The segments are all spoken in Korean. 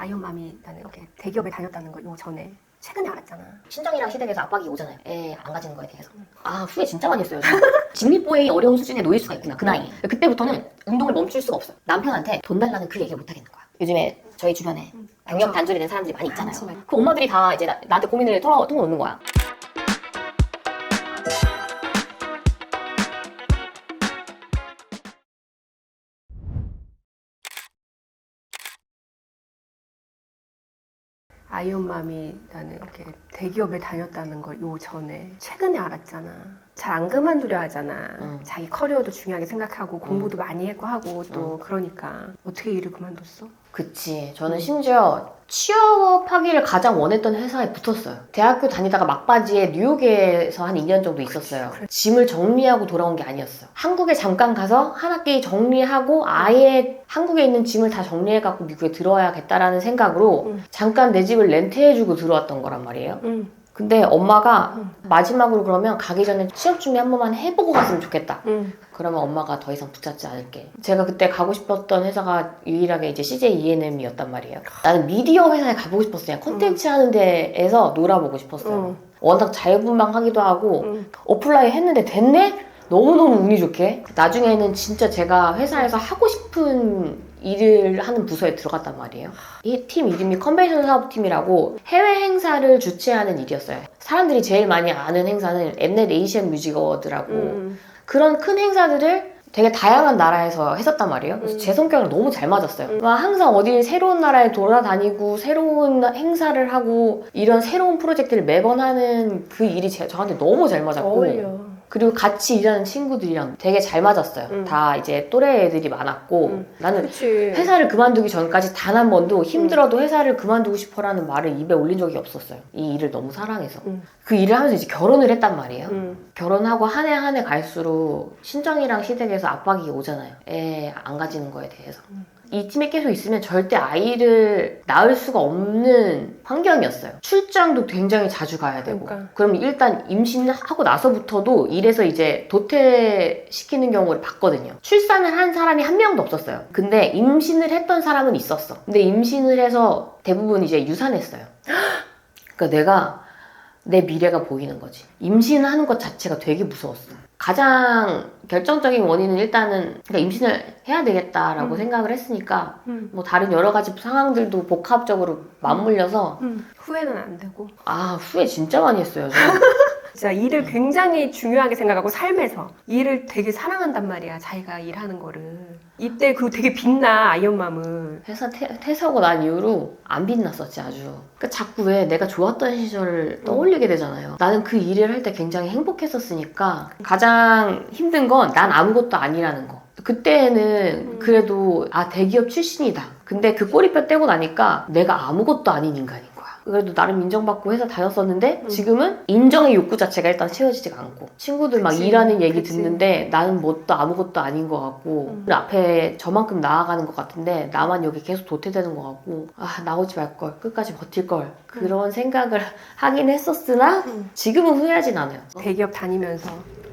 아이언맘이 나는 이렇게 대기업에 다녔다는 거 요 전에 최근에 알았잖아. 신정이랑 시댁에서 압박이 오잖아요. 애 안 가지는 거에 대해서. 아, 후회 진짜 많이 했어요. 직립보행이 어려운 수준에 놓일 수가 있구나, 그 나이에. 그때부터는 운동을 멈출 수가 없어. 남편한테 돈 달라는 그 얘기를 못 하겠는 거야. 요즘에 저희 주변에 병역 단절이 된 사람들이 많이 있잖아요. 그 엄마들이 다 이제 나한테 고민을 털어놓는 거야. 아이언맘이 나는 이렇게 대기업에 다녔다는 걸 요 전에 최근에 알았잖아. 잘 안 그만두려 하잖아. 자기 커리어도 중요하게 생각하고 공부도 많이 했고 하고 또 그러니까 어떻게 일을 그만뒀어? 그치. 저는 심지어 취업하기를 가장 원했던 회사에 붙었어요. 대학교 다니다가 막바지에 뉴욕에서 한 2년 정도 있었어요. 짐을 정리하고 돌아온 게 아니었어. 한국에 잠깐 가서 한 학기 정리하고 아예 한국에 있는 짐을 다 정리해갖고 미국에 들어와야겠다라는 생각으로 잠깐 내 집을 렌트해주고 들어왔던 거란 말이에요. 근데 엄마가 마지막으로 그러면 가기 전에 취업 준비 한 번만 해보고 갔으면 좋겠다. 그러면 엄마가 더 이상 붙잡지 않을게. 제가 그때 가고 싶었던 회사가 유일하게 이제 CJ ENM이었단 말이에요. 나는 미디어 회사에 가보고 싶었어요. 콘텐츠 하는 데에서 놀아보고 싶었어요. 워낙 자유분방하기도 하고 어플라이 했는데 됐네? 너무너무 운이 좋게. 나중에는 진짜 제가 회사에서 하고 싶은 일을 하는 부서에 들어갔단 말이에요. 이 팀 이름이 컨벤션 사업팀이라고 해외 행사를 주최하는 일이었어요. 사람들이 제일 많이 아는 행사는 엠넷 에이시안 뮤직 어워드라고 그런 큰 행사들을 되게 다양한 나라에서 했었단 말이에요. 그래서 제 성격이랑 너무 잘 맞았어요. 막 항상 어디 새로운 나라에 돌아다니고 새로운 행사를 하고 이런 새로운 프로젝트를 매번 하는 그 일이 저한테 너무 잘 맞았고 어울려. 그리고 같이 일하는 친구들이랑 되게 잘 맞았어요. 다 이제 또래 애들이 많았고 나는 그치. 회사를 그만두기 전까지 단 한 번도 힘들어도 회사를 그만두고 싶어라는 말을 입에 올린 적이 없었어요. 이 일을 너무 사랑해서. 그 일을 하면서 이제 결혼을 했단 말이에요. 결혼하고 한 해 한 해 갈수록 신정이랑 시댁에서 압박이 오잖아요. 애 안 가지는 거에 대해서. 이 팀에 계속 있으면 절대 아이를 낳을 수가 없는 환경이었어요. 출장도 굉장히 자주 가야 되고. 그러니까. 그럼 일단 임신하고 나서부터도 일에서 이제 도태시키는 경우를 봤거든요. 출산을 한 사람이 한 명도 없었어요. 근데 임신을 했던 사람은 있었어. 근데 임신을 해서 대부분 이제 유산했어요. 그러니까 내가 내 미래가 보이는 거지. 임신하는 것 자체가 되게 무서웠어. 가장 결정적인 원인은 일단은 그러니까 임신을 해야 되겠다라고 생각을 했으니까 뭐 다른 여러 가지 상황들도 복합적으로 맞물려서 후회는 안 되고. 아 후회 진짜 많이 했어요. 진짜 일을 굉장히 중요하게 생각하고 삶에서 일을 되게 사랑한단 말이야. 자기가 일하는 거를. 이때 그 되게 빛나 아이언맘은. 회사 퇴사하고 난 이후로 안 빛났었지 아주. 그러니까 자꾸 왜 내가 좋았던 시절을 떠올리게 되잖아요. 나는 그 일을 할 때 굉장히 행복했었으니까 가장 힘든 건 난 아무것도 아니라는 거. 그때는 그래도 아 대기업 출신이다. 근데 그 꼬리뼈 떼고 나니까 내가 아무것도 아닌 인간인 거야. 그래도 나름 인정받고 회사 다녔었는데 지금은 인정의 욕구 자체가 일단 채워지지가 않고 친구들 막 그치, 일하는 얘기 그치. 듣는데 나는 뭣도 아무것도 아닌 것 같고 앞에 저만큼 나아가는 것 같은데 나만 여기 계속 도태되는 것 같고 아 나오지 말걸 끝까지 버틸걸 그런 생각을 하긴 했었으나 지금은 후회하진 않아요. 대기업 다니면서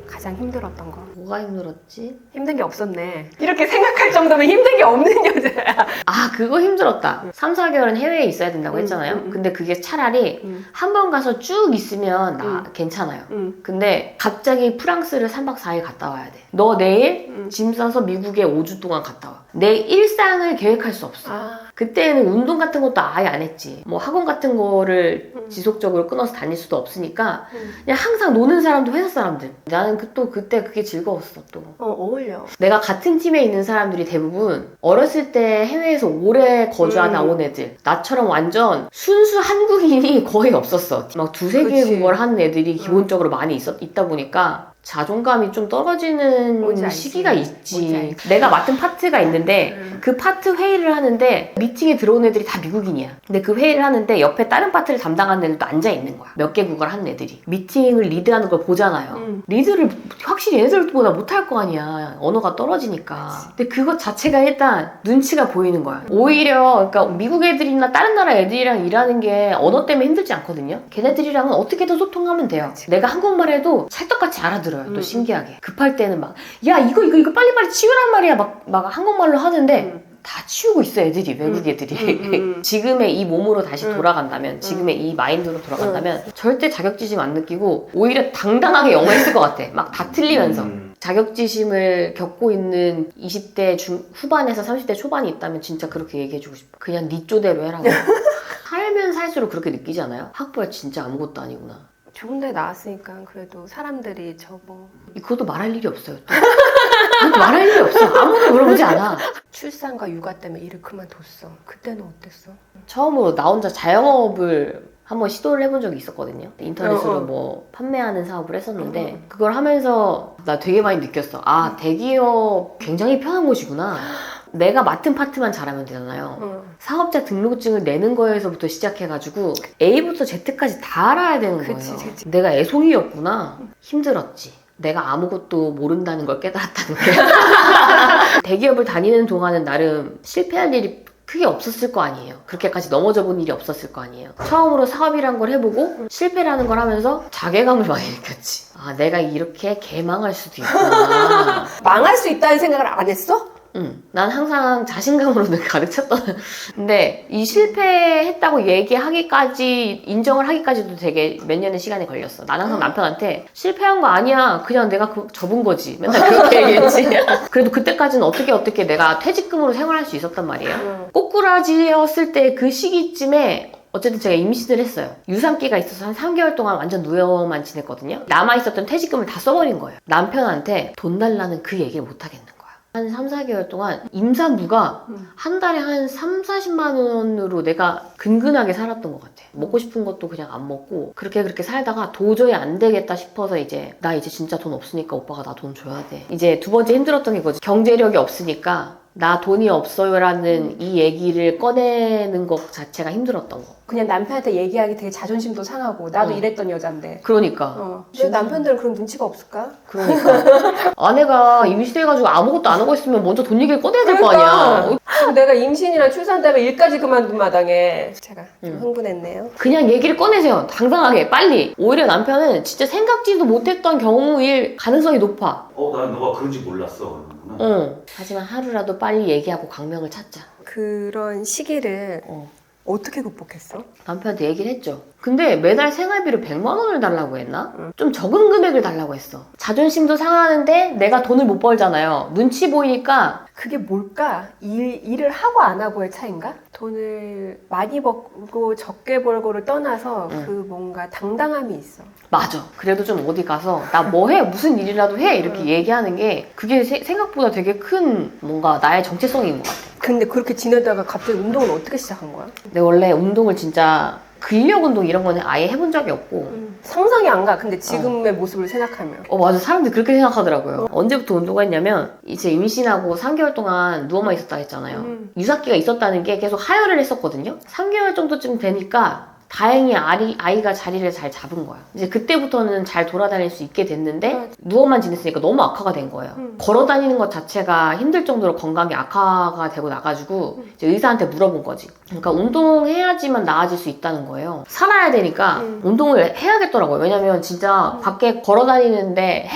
가장 힘들었던 거. 뭐가 힘들었지? 힘든 게 없었네. 이렇게 생각할 정도면 힘든 게 없는 여자야. 아 그거 힘들었다. 3, 4개월은 해외에 있어야 된다고 했잖아요. 근데 그게 차라리 한 번 가서 쭉 있으면 괜찮아요. 근데 갑자기 프랑스를 3박 4일 갔다 와야 돼. 너 내일 짐 싸서 미국에 5주 동안 갔다 와. 내 일상을 계획할 수 없어. 그때는 운동 같은 것도 아예 안 했지. 뭐 학원 같은 거를 지속적으로 끊어서 다닐 수도 없으니까 그냥 항상 노는 사람도 회사 사람들. 나는 또 그때 그게 즐거웠어 또. 어울려. 내가 같은 팀에 있는 사람들이 대부분 어렸을 때 해외에서 오래 거주하다 온 애들. 나처럼 완전 순수 한국인이 거의 없었어. 막 두세 개의 그치. 국어를 하는 애들이 기본적으로 많이 있다 보니까 자존감이 좀 떨어지는 뭔지 알지. 시기가 뭔지 있지. 알지. 내가 맡은 파트가 있는데 그 파트 회의를 하는데 미팅에 들어온 애들이 다 미국인이야. 근데 그 회의를 하는데 옆에 다른 파트를 담당하는 애들도 앉아 있는 거야. 몇 개 국어를 하는 애들이. 미팅을 리드하는 걸 보잖아요. 리드를 확실히 얘네들보다 못할 거 아니야. 언어가 떨어지니까. 근데 그것 자체가 일단 눈치가 보이는 거야. 오히려 그러니까 미국 애들이나 다른 나라 애들이랑 일하는 게 언어 때문에 힘들지 않거든요. 걔네들이랑은 어떻게든 소통하면 돼요. 내가 한국말 해도 찰떡같이 알아들어요. 또 신기하게. 급할 때는 막 야 이거 빨리빨리 치우란 말이야 막 한국말로 하는데 다 치우고 있어 애들이 외국 애들이 지금의 이 몸으로 다시 돌아간다면 지금의 이 마인드로 돌아간다면 절대 자격지심 안 느끼고 오히려 당당하게 영어했을 것 같아. 막 다 틀리면서 자격지심을 겪고 있는 20대 후반에서 30대 초반이 있다면 진짜 그렇게 얘기해주고 싶어. 그냥 네 쪼대로 해라고. 살면 살수록 그렇게 느끼지 않아요? 학벌 진짜 아무것도 아니구나. 좋은 데 나왔으니까 그래도 사람들이 저뭐 그것도 말할 일이 없어요. 또. 그것도 말할 일이 없어. 아무도 물어보지 않아. 출산과 육아 때문에 일을 그만뒀어. 그때는 어땠어? 처음으로 나 혼자 자영업을 한번 시도를 해본 적이 있었거든요. 인터넷으로 뭐 판매하는 사업을 했었는데 그걸 하면서 나 되게 많이 느꼈어. 아, 대기업 굉장히 편한 곳이구나. 내가 맡은 파트만 잘하면 되잖아요. 사업자 등록증을 내는 거에서부터 시작해가지고 A부터 Z까지 다 알아야 되는 거예요. 그치. 내가 애송이였구나. 힘들었지. 내가 아무것도 모른다는 걸 깨달았다는 게. 대기업을 다니는 동안은 나름 실패할 일이 크게 없었을 거 아니에요. 그렇게까지 넘어져 본 일이 없었을 거 아니에요. 처음으로 사업이란 걸 해보고 실패라는 걸 하면서 자괴감을 많이 느꼈지. 아, 내가 이렇게 개망할 수도 있구나. 망할 수 있다는 생각을 안 했어? 응. 난 항상 자신감으로는 가득 찼던. 근데 이 실패했다고 얘기하기까지, 인정을 하기까지도 되게 몇 년의 시간이 걸렸어. 난 항상 남편한테 실패한 거 아니야. 그냥 내가 접은 거지. 맨날 그렇게 얘기했지. 그래도 그때까지는 어떻게 내가 퇴직금으로 생활할 수 있었단 말이에요. 꼬꾸라지였을 때 그 시기쯤에 어쨌든 제가 임신을 했어요. 유산기가 있어서 한 3개월 동안 완전 누워만 지냈거든요. 남아있었던 퇴직금을 다 써버린 거예요. 남편한테 돈 달라는 그 얘기를 못 하겠는 거야. 한 3, 4개월 동안 임산부가 한 달에 한 3, 40만 원으로 내가 근근하게 살았던 것 같아. 먹고 싶은 것도 그냥 안 먹고 그렇게 살다가 도저히 안 되겠다 싶어서 이제 나 이제 진짜 돈 없으니까 오빠가 나 돈 줘야 돼. 이제 두 번째 힘들었던 게 그거지. 경제력이 없으니까 나 돈이 없어요라는 이 얘기를 꺼내는 것 자체가 힘들었던 거. 그냥 남편한테 얘기하기 되게 자존심도 상하고 나도 이랬던 여잔데. 그러니까. 왜 남편들은 그런 눈치가 없을까? 그러니까. 아내가 임신해가지고 아무것도 안 하고 있으면 먼저 돈 얘기를 꺼내야 될 거 아니야. 그리고 내가 임신이나 출산 때문에 일까지 그만둔 마당에 제가 좀 흥분했네요. 그냥 얘기를 꺼내세요. 당당하게 빨리. 오히려 남편은 진짜 생각지도 못했던 경우일 가능성이 높아. 난 너가 그런지 몰랐어. 그러는구나. 하지만 하루라도 빨리 얘기하고 강명을 찾자. 그런 시기를 어떻게 극복했어? 남편한테 얘기를 했죠. 근데 매달 생활비를 100만 원을 달라고 했나? 좀 적은 금액을 달라고 했어. 자존심도 상하는데 내가 돈을 못 벌잖아요. 눈치 보이니까. 그게 뭘까? 일을 하고 안 하고의 차이인가? 돈을 많이 벌고 적게 벌고를 떠나서 그 뭔가 당당함이 있어. 맞아. 그래도 좀 어디 가서 나 뭐 해? 무슨 일이라도 해? 이렇게 얘기하는 게 그게 생각보다 되게 큰 뭔가 나의 정체성인 것 같아. 근데 그렇게 지내다가 갑자기 운동을 어떻게 시작한 거야? 근데 원래 운동을 진짜 근력 운동 이런 거는 아예 해본 적이 없고 상상이 안 가. 근데 지금의 모습을 생각하면. 맞아. 사람들이 그렇게 생각하더라고요. 언제부터 운동을 했냐면 이제 임신하고 3개월 동안 누워만 있었다 했잖아요. 유삭기가 있었다는 게 계속 하혈을 했었거든요. 3개월 정도쯤 되니까 다행히 아이가 자리를 잘 잡은 거야. 이제 그때부터는 잘 돌아다닐 수 있게 됐는데 누워만 지냈으니까 너무 악화가 된 거예요. 걸어 다니는 것 자체가 힘들 정도로 건강이 악화가 되고 나가지고 이제 의사한테 물어본 거지. 그러니까 운동해야지만 나아질 수 있다는 거예요. 살아야 되니까 운동을 해야겠더라고요. 왜냐면 진짜 밖에 걸어 다니는데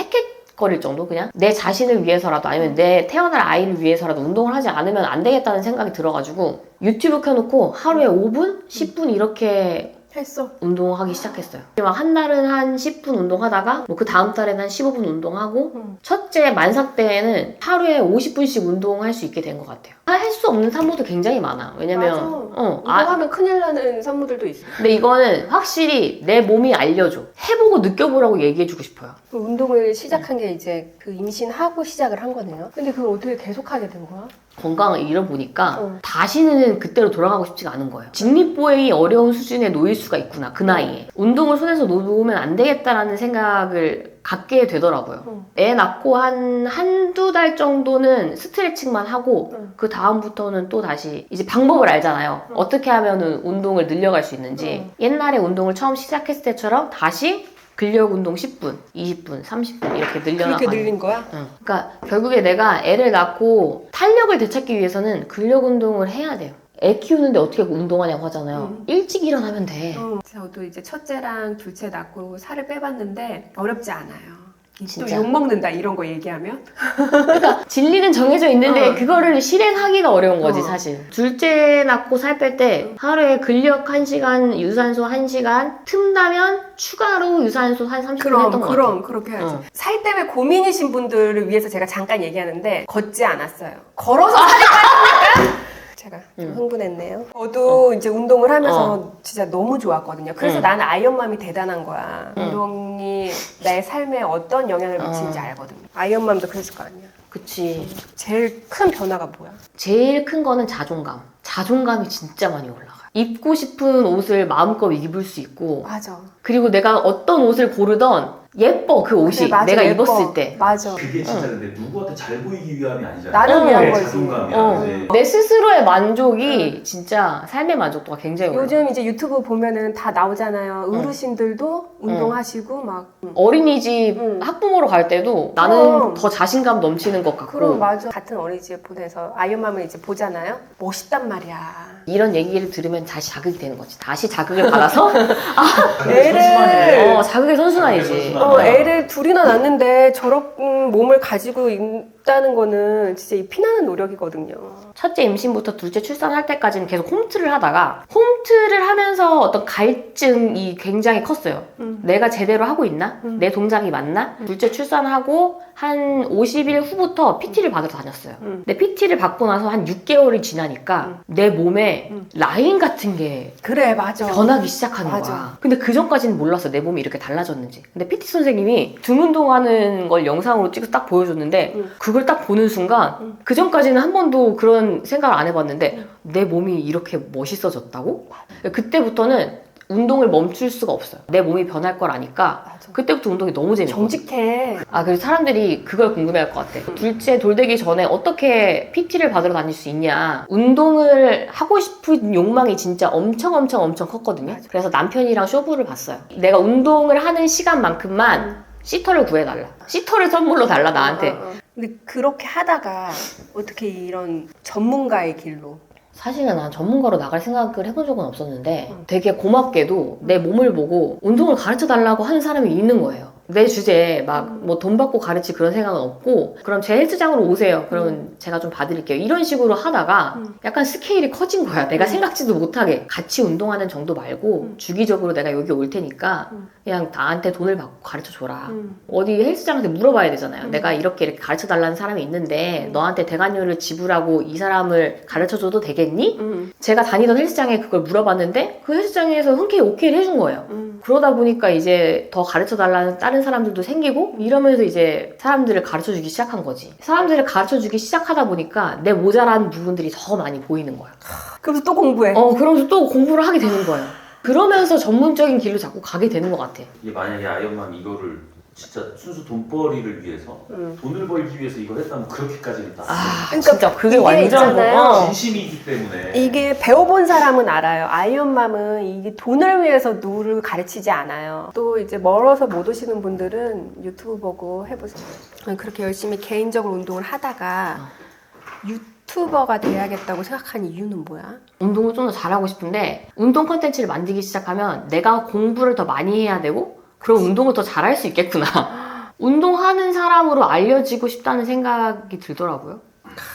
거릴 정도 그냥 내 자신을 위해서라도 아니면 내 태어날 아이를 위해서라도 운동을 하지 않으면 안 되겠다는 생각이 들어가지고 유튜브 켜놓고 하루에 5분? 10분 이렇게 했어. 운동하기 시작했어요. 막 한 달은 한 10분 운동하다가 뭐 그 다음 달에는 한 15분 운동하고 첫째 만삭 때에는 하루에 50분씩 운동할 수 있게 된 것 같아요. 할 수 없는 산모도 굉장히 많아. 왜냐면 운동하면 큰일 나는 산모들도 있어. 근데 이거는 확실히 내 몸이 알려줘. 해보고 느껴보라고 얘기해주고 싶어요. 그 운동을 시작한 게 이제 그 임신하고 시작을 한 거네요. 근데 그걸 어떻게 계속하게 된 거야? 건강을 잃어보니까 다시는 그때로 돌아가고 싶지가 않은 거예요. 직립보행이 어려운 수준에 놓일 수가 있구나. 그 나이에. 운동을 손에서 놓으면 안 되겠다라는 생각을 갖게 되더라고요. 애 낳고 한두 달 정도는 스트레칭만 하고 그 다음부터는 또 다시 이제 방법을 알잖아요. 어떻게 하면 운동을 늘려갈 수 있는지. 옛날에 운동을 처음 시작했을 때처럼 다시 근력 운동 10분, 20분, 30분 이렇게 늘려나가는. 그렇게 늘린 거야? 그러니까 결국에 내가 애를 낳고 탄력을 되찾기 위해서는 근력 운동을 해야 돼요. 애 키우는데 어떻게 운동하냐고 하잖아요. 일찍 일어나면 돼. 저도 이제 첫째랑 둘째 낳고 살을 빼봤는데 어렵지 않아요. 또 진짜. 욕먹는다 이런 거 얘기하면 그러니까 진리는 정해져 있는데 그거를 실행하기가 어려운 거지 어. 사실. 둘째 낳고 살 뺄 때 하루에 근력 1시간, 유산소 1시간, 틈나면 추가로 유산소 한 30분 했던 것 같아. 그렇게 해야지. 어. 살 때문에 고민이신 분들을 위해서 제가 잠깐 얘기하는데 걷지 않았어요. 걸어서 살이 빠집니까? 제가 좀 흥분했네요. 저도 이제 운동을 하면서 진짜 너무 좋았거든요. 그래서 나는 아이언맘이 대단한 거야. 운동이 나의 삶에 어떤 영향을 미치는지 알거든요. 아이언맘도 그랬을 거 아니야. 그치. 제일 큰 변화가 뭐야? 제일 큰 거는 자존감. 자존감이 진짜 많이 올라가. 입고 싶은 옷을 마음껏 입을 수 있고, 맞아. 그리고 내가 어떤 옷을 고르던 예뻐 그 옷이 그래, 맞아, 내가 예뻐. 입었을 때. 맞아. 그게 진짜 근데 누구한테 잘 보이기 위함이 아니잖아. 나를 위한 내 거지. 자존감이야. 이제 내 스스로의 만족이 진짜 삶의 만족도가 굉장히 올라. 요즘 이제 유튜브 보면은 다 나오잖아요. 어르신들도 운동하시고 막. 어린이집 학부모로 갈 때도 나는 그럼. 더 자신감 넘치는 것 같고. 그럼 맞아. 같은 어린이집 보내서 아이언맘을 이제 보잖아요. 멋있단 말이야. 이런 얘기를 들으면 다시 자극이 되는 거지. 다시 자극을 받아서 애를 자극의 선순환이지. 애를 둘이나 낳는데 저런 몸을 가지고 있다는 거는 진짜 이 피나는 노력이거든요. 첫째 임신부터 둘째 출산할 때까지는 계속 홈트를 하다가 홈트를 하면서 어떤 갈증이 굉장히 컸어요. 내가 제대로 하고 있나? 내 동작이 맞나? 둘째 출산하고 한 50일 후부터 PT를 받으러 다녔어요. 근데 PT를 받고 나서 한 6개월이 지나니까 내 몸에 라인 같은 게 그래 맞아. 변하기 시작하는 맞아. 거야. 근데 그 전까지는 몰랐어. 내 몸이 이렇게 달라졌는지. 근데 PT 선생님이 등 운동하는 걸 영상으로 찍어서 딱 보여줬는데 그걸 딱 보는 순간 그 전까지는 한 번도 그런 생각을 안 해봤는데 내 몸이 이렇게 멋있어졌다고? 그때부터는 운동을 멈출 수가 없어요. 내 몸이 변할 걸 아니까 맞아. 그때부터 운동이 너무 재밌어. 정직해. 그래서 사람들이 그걸 궁금해할 것 같아. 둘째 돌되기 전에 어떻게 PT를 받으러 다닐 수 있냐. 운동을 하고 싶은 욕망이 진짜 엄청 컸거든요. 맞아. 그래서 남편이랑 쇼부를 봤어요. 내가 운동을 하는 시간만큼만 시터를 구해달라. 시터를 선물로 달라 나한테. 근데 그렇게 하다가 어떻게 이런 전문가의 길로 사실은 난 전문가로 나갈 생각을 해본 적은 없었는데 되게 고맙게도 내 몸을 보고 운동을 가르쳐 달라고 하는 사람이 있는 거예요. 내 주제에 막 뭐 돈 받고 가르칠 그런 생각은 없고 그럼 제 헬스장으로 오세요. 그러면 제가 좀 봐드릴게요. 이런 식으로 하다가 약간 스케일이 커진 거야. 내가 생각지도 못하게 같이 운동하는 정도 말고 주기적으로 내가 여기 올 테니까 그냥 나한테 돈을 받고 가르쳐 줘라. 어디 헬스장한테 물어봐야 되잖아요. 내가 이렇게 가르쳐 달라는 사람이 있는데 너한테 대관료를 지불하고 이 사람을 가르쳐 줘도 되겠니? 제가 다니던 헬스장에 그걸 물어봤는데 그 헬스장에서 흔쾌히 오케이를 해준 거예요. 그러다 보니까 이제 더 가르쳐 달라는 다른 사람들도 생기고 이러면서 이제 사람들을 가르쳐 주기 시작한 거지. 사람들을 가르쳐 주기 시작하다 보니까 내 모자란 부분들이 더 많이 보이는 거야. 그러면서 또 공부해. 그러면서 또 공부를 하게 되는 거예요. 그러면서 전문적인 길로 자꾸 가게 되는 것 같아. 이게 만약에 아이언맘 이거를 진짜 순수 돈벌이를 위해서 돈을 벌기 위해서 이걸 했다면 그렇게까지는 다 그러니까 진짜 그게 이게 완전 있잖아요. 진심이기 때문에 이게 배워본 사람은 알아요. 아이언맘은 이게 돈을 위해서 누구를 가르치지 않아요. 또 이제 멀어서 못 오시는 분들은 유튜브 보고 해보세요. 그렇게 열심히 개인적으로 운동을 하다가 유튜버가 돼야겠다고 생각한 이유는 뭐야? 운동을 좀 더 잘하고 싶은데 운동 컨텐츠를 만들기 시작하면 내가 공부를 더 많이 해야 되고 그럼 운동을 더 잘할 수 있겠구나. 운동하는 사람으로 알려지고 싶다는 생각이 들더라고요.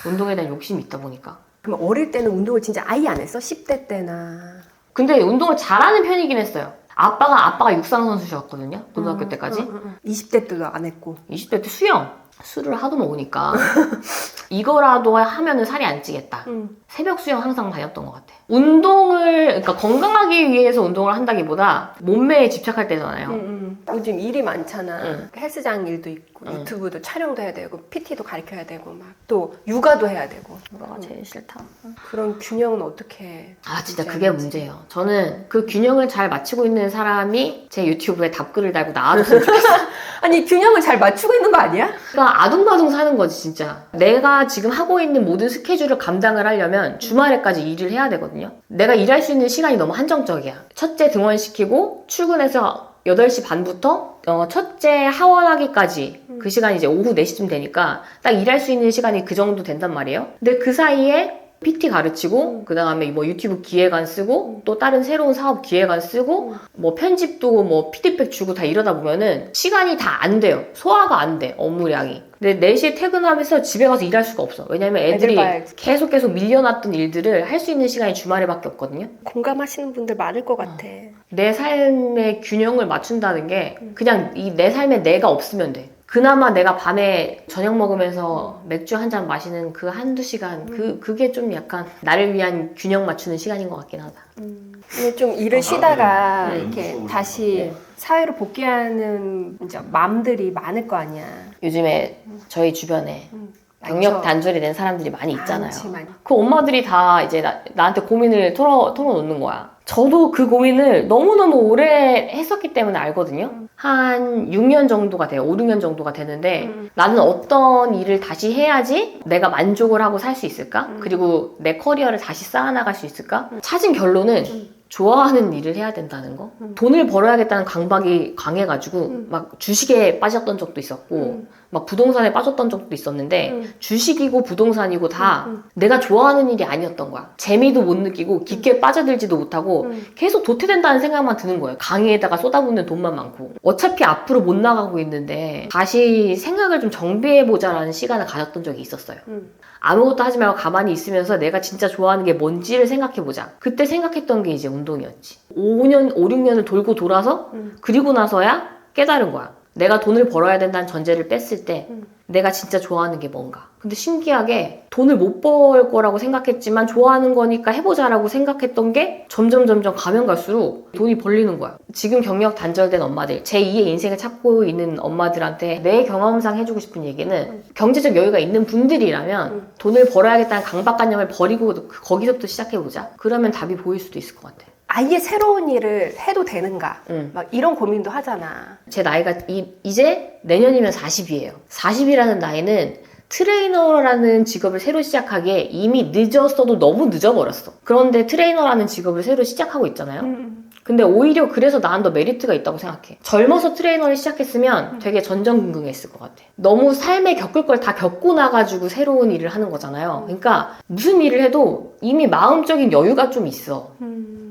운동에 대한 욕심이 있다 보니까. 그럼 어릴 때는 운동을 진짜 아예 안 했어? 10대 때나. 근데 운동을 잘하는 편이긴 했어요. 아빠가 육상 선수셨거든요. 고등학교 때까지. 20대 때도 안 했고. 20대 때 수영. 술을 하도 먹으니까 이거라도 하면은 살이 안 찌겠다. 새벽 수영 항상 다녔던 것 같아. 그러니까 건강하기 위해서 운동을 한다기보다 몸매에 집착할 때잖아요. 요즘 일이 많잖아. 헬스장 일도 있고 유튜브도 촬영도 해야 되고 PT도 가르쳐야 되고 막 또 육아도 해야 되고. 육아가 제일 싫다. 그런 균형은 어떻게? 진짜 그게 문제예요. 저는 그 균형을 잘 맞추고 있는 사람이 제 유튜브에 답글을 달고 나와줬으면 좋겠어. 아니 균형을 잘 맞추고 있는 거 아니야? 그러니까 아둥바둥 사는 거지 진짜. 내가 지금 하고 있는 모든 스케줄을 감당을 하려면 주말에까지 일을 해야 되거든요. 내가 일할 수 있는 시간이 너무 한정적이야. 첫째 등원시키고 출근해서 8시 반부터 첫째 하원하기까지 그 시간이 이제 오후 4시쯤 되니까 딱 일할 수 있는 시간이 그 정도 된단 말이에요. 근데 그 사이에 PT 가르치고 그 다음에 뭐 유튜브 기획안 쓰고 또 다른 새로운 사업 기획안 쓰고 뭐 편집도 뭐 피드백 주고 다 이러다 보면은 시간이 다 안 돼요. 소화가 안 돼, 업무량이. 근데 4시에 퇴근하면서 집에 가서 일할 수가 없어. 왜냐면 애들이 애들 봐야지. 계속 밀려났던 일들을 할 수 있는 시간이 주말에밖에 없거든요. 공감하시는 분들 많을 것 같아. 내 삶의 균형을 맞춘다는 게 그냥 이 내 삶에 내가 없으면 돼. 그나마 내가 밤에 저녁 먹으면서 맥주 한 잔 마시는 그 한두 시간 그게 좀 약간 나를 위한 균형 맞추는 시간인 것 같긴 하다. 근데 좀 일을 쉬다가 네, 이렇게 연구적으로. 다시 사회로 복귀하는 이제 맘들이 많을 거 아니야. 요즘에 저희 주변에 경력 많죠. 단절이 된 사람들이 많이 있잖아요. 많지, 많이. 그 엄마들이 다 이제 나한테 고민을 털어놓는 거야. 저도 그 고민을 너무너무 오래 했었기 때문에 알거든요. 한 6년 정도가 돼요. 5, 6년 정도가 되는데 나는 어떤 일을 다시 해야지 내가 만족을 하고 살 수 있을까? 그리고 내 커리어를 다시 쌓아나갈 수 있을까? 찾은 결론은 좋아하는 일을 해야 된다는 거. 돈을 벌어야겠다는 강박이 강해가지고 막 주식에 빠졌던 적도 있었고 막 부동산에 빠졌던 적도 있었는데 주식이고 부동산이고 다 내가 좋아하는 일이 아니었던 거야. 재미도 못 느끼고 깊게 빠져들지도 못하고 계속 도태된다는 생각만 드는 거예요. 강의에다가 쏟아붓는 돈만 많고 어차피 앞으로 못 나가고 있는데 다시 생각을 좀 정비해보자라는 시간을 가졌던 적이 있었어요. 아무것도 하지 말고 가만히 있으면서 내가 진짜 좋아하는 게 뭔지를 생각해보자. 그때 생각했던 게 이제 운동이었지. 5, 6년을 돌고 돌아서 그리고 나서야 깨달은 거야. 내가 돈을 벌어야 된다는 전제를 뺐을 때 내가 진짜 좋아하는 게 뭔가. 근데 신기하게 돈을 못 벌 거라고 생각했지만 좋아하는 거니까 해보자라고 생각했던 게 점점 가면 갈수록 돈이 벌리는 거야. 지금 경력 단절된 엄마들, 제2의 인생을 찾고 있는 엄마들한테 내 경험상 해주고 싶은 얘기는 경제적 여유가 있는 분들이라면 돈을 벌어야겠다는 강박관념을 버리고 거기서부터 시작해보자. 그러면 답이 보일 수도 있을 것 같아. 아예 새로운 일을 해도 되는가? 응. 막 이런 고민도 하잖아. 제 나이가 이제 내년이면 40이에요. 40이라는 나이는 트레이너라는 직업을 새로 시작하기에 이미 늦었어도 너무 늦어버렸어. 그런데 트레이너라는 직업을 새로 시작하고 있잖아요. 근데 오히려 그래서 나는 더 메리트가 있다고 생각해. 젊어서 트레이너를 시작했으면 되게 전전긍긍했을 것 같아. 너무 삶에 겪을 걸 다 겪고 나가지고 새로운 일을 하는 거잖아요. 그러니까 무슨 일을 해도 이미 마음적인 여유가 좀 있어.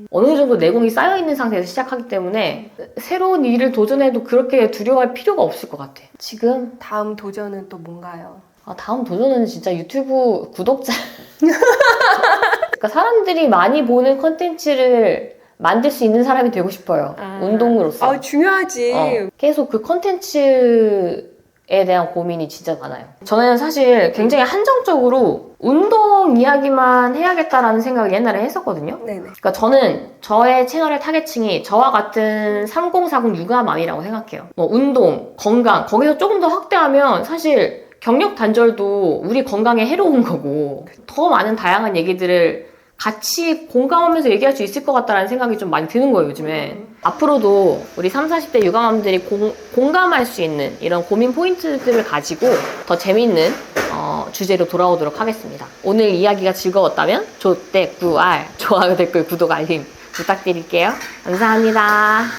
어느 정도 내공이 쌓여있는 상태에서 시작하기 때문에 새로운 일을 도전해도 그렇게 두려워할 필요가 없을 것 같아. 지금 다음 도전은 또 뭔가요? 다음 도전은 진짜 유튜브 구독자 그러니까 사람들이 많이 보는 컨텐츠를 만들 수 있는 사람이 되고 싶어요. 운동으로서. 중요하지. 계속 그 컨텐츠에 대한 고민이 진짜 많아요. 저는 사실 굉장히 한정적으로 운동 이야기만 해야겠다라는 생각을 옛날에 했었거든요. 네네. 그러니까 저는 저의 채널의 타겟층이 저와 같은 3040 육아맘이라고 생각해요. 뭐 운동, 건강 거기서 조금 더 확대하면 사실 경력 단절도 우리 건강에 해로운 거고 더 많은 다양한 얘기들을 같이 공감하면서 얘기할 수 있을 것 같다는 생각이 좀 많이 드는 거예요, 요즘에. 앞으로도 우리 30, 40대 육아맘들이 공감할 수 있는 이런 고민 포인트들을 가지고 더 재미있는 주제로 돌아오도록 하겠습니다. 오늘 이야기가 즐거웠다면 조댓구알 좋아요, 댓글, 구독, 알림 부탁드릴게요. 감사합니다.